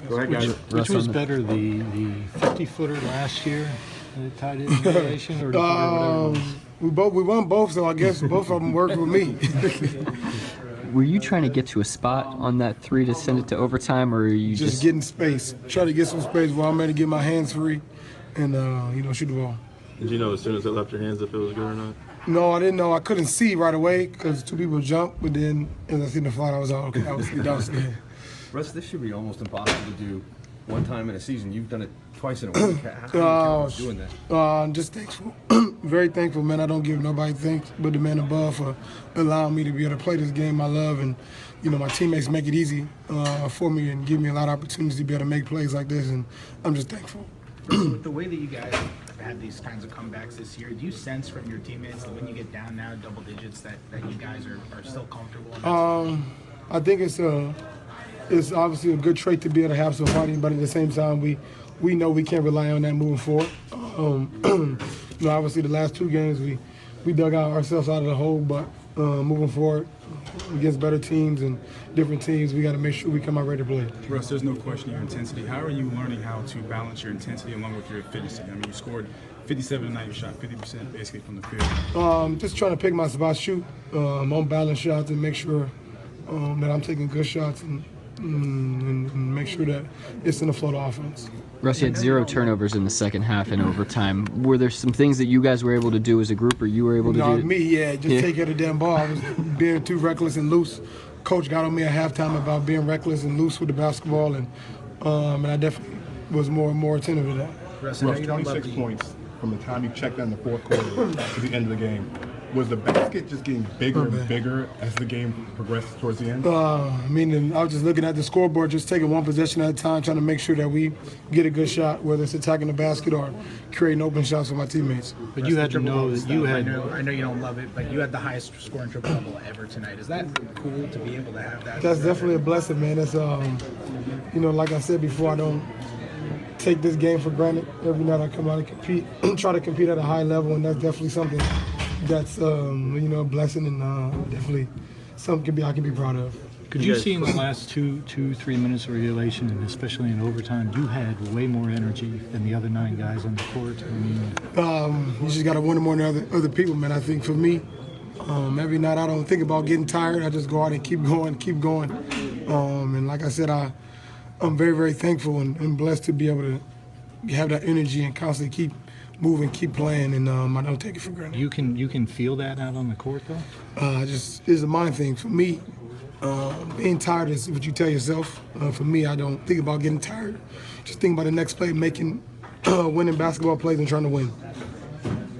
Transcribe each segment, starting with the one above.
Go ahead, guys. Which was better, the 50-footer last year that tied in relation, or whatever? We won both, so I guess both of them worked with me. Were you trying to get to a spot on that three to send it to overtime, or are you just getting space? Try to get some space where I'm ready to get my hands free and shoot the ball. Did you know as soon as it left your hands if it was good or not? No, I didn't know. I couldn't see right away because two people jumped, but then as I seen the flight, I was out. Okay, that was good. Russ, this should be almost impossible to do one time in a season. You've done it twice in a week. How do you count for doing that? I'm just thankful. Very thankful, man. I don't give nobody thanks but the man above for allowing me to be able to play this game I love. And, my teammates make it easy for me and give me a lot of opportunities to be able to make plays like this. And I'm just thankful. With the way that you guys have had these kinds of comebacks this year, do you sense from your teammates that when you get down now double digits that you guys are still comfortable? I think it's obviously a good trait to be able to have some fighting, but at the same time, we know we can't rely on that moving forward. Obviously the last two games we dug ourselves out of the hole, but moving forward against better teams and different teams, we got to make sure we come out ready to play. Russ, there's no question your intensity. How are you learning how to balance your intensity along with your efficiency? I mean, you scored 57 tonight, you shot 50% basically from the field. Just trying to pick my spot, shoot on balance shots, and make sure that I'm taking good shots and make sure that it's in the flow of offense. Russ, you had 0 turnovers in the second half in overtime. Were there some things that you guys were able to do as a group, or you were able to do? Take care of the damn ball. I was being too reckless and loose. Coach got on me at halftime about being reckless and loose with the basketball, and I definitely was more and more attentive to that. Russ, 26 points from the time you checked out in the fourth quarter to the end of the game. Was the basket just getting bigger and bigger as the game progressed towards the end? I was just looking at the scoreboard, just taking one possession at a time, trying to make sure that we get a good shot, whether it's attacking the basket or creating open shots for my teammates. But you had to know that you had. I know you don't love it, but you had the highest scoring triple double ever tonight. Is that cool to be able to have that? That's definitely a blessing, man. That's like I said before, I don't take this game for granted. Every night I come out and compete, try to compete at a high level, and that's definitely something that's a blessing and definitely something I can be proud of. Could you see in the last 3 minutes of regulation, and especially in overtime, you had way more energy than the other 9 guys on the court? You just got to wonder more than other people, man. I think for me, every night I don't think about getting tired. I just go out and keep going. And like I said, I'm very, very thankful and blessed to be able to have that energy and constantly keep moving, keep playing, and I don't take it for granted. You can feel that out on the court, though? It's a mind thing. For me, being tired is what you tell yourself. For me, I don't think about getting tired. Just think about the next play, making winning basketball plays and trying to win.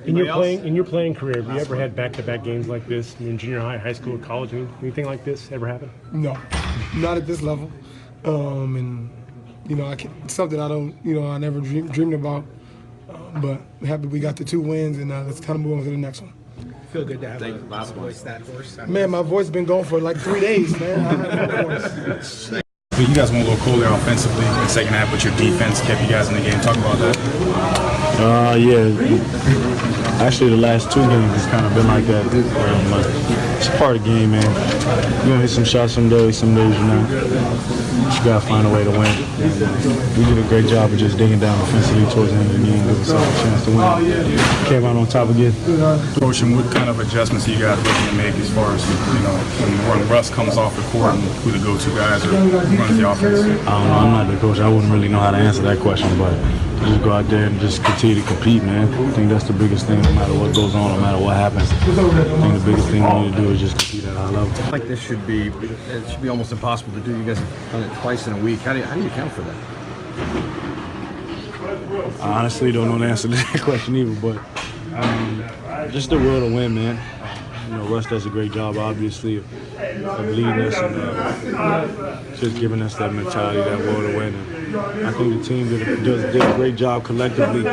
In your playing career, have you ever had back-to-back games like this in junior high, high school, college? Anything like this ever happen? No, not at this level. Something I don't, I never dreamed about. But happy we got the 2 wins, and let's kind of move on to the next one. Feel good to have a voice that hoarse. Man, my voice been going for like 3 days, man. I have no voice. You guys went a little colder offensively in the second half, but your defense kept you guys in the game. Talk about that. Actually, the last 2 games has kind of been like that. It's part of the game, man. You're going to hit some shots some days you're not. You got to find a way to win. We did a great job of just digging down defensively towards the end of the game, give us a chance to win. Came out on top again. Coach, and what kind of adjustments are you guys looking to make as far as, when Russ comes off the court and who the go-to guys or who runs the offense? I don't know. I'm not the coach. I wouldn't really know how to answer that question, but just go out there and just continue to compete, man. I think that's the biggest thing, no matter what goes on, no matter what happens. I think the biggest thing we need to do is just compete at a high level. Like this should be almost impossible to do. You guys have done it twice in a week. How do you account for that? I honestly don't know the answer to that question either, but just the will to win, man. Russ does a great job, obviously, of leading us and just giving us that mentality, that will to win. And I think the team did a great job collectively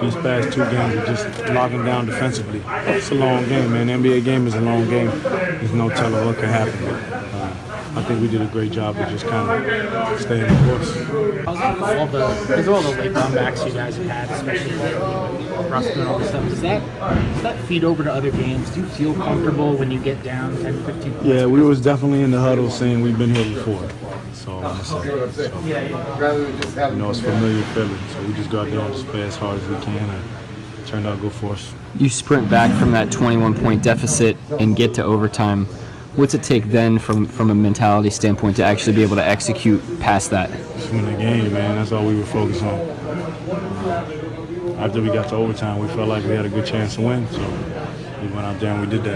these past 2 games of just locking down defensively. It's a long game, man. The NBA game is a long game. There's no telling what could happen. But, I think we did a great job of just kind of staying the course. Because of all the late comebacks you guys have had, especially Russ doing all this stuff, does that feed over to other games? Do you feel comfortable when you get down 10, 15 points? Yeah, we was definitely in the huddle saying we've been here before. So all I'm gonna say. So, you know, it's a familiar feeling. So we just go out there and just play as hard as we can, and it turned out good for us. You sprint back from that 21-point deficit and get to overtime. What's it take then from a mentality standpoint to actually be able to execute past that? Just win the game, man. That's all we were focused on. After we got to overtime, we felt like we had a good chance to win. So we went out there and we did that.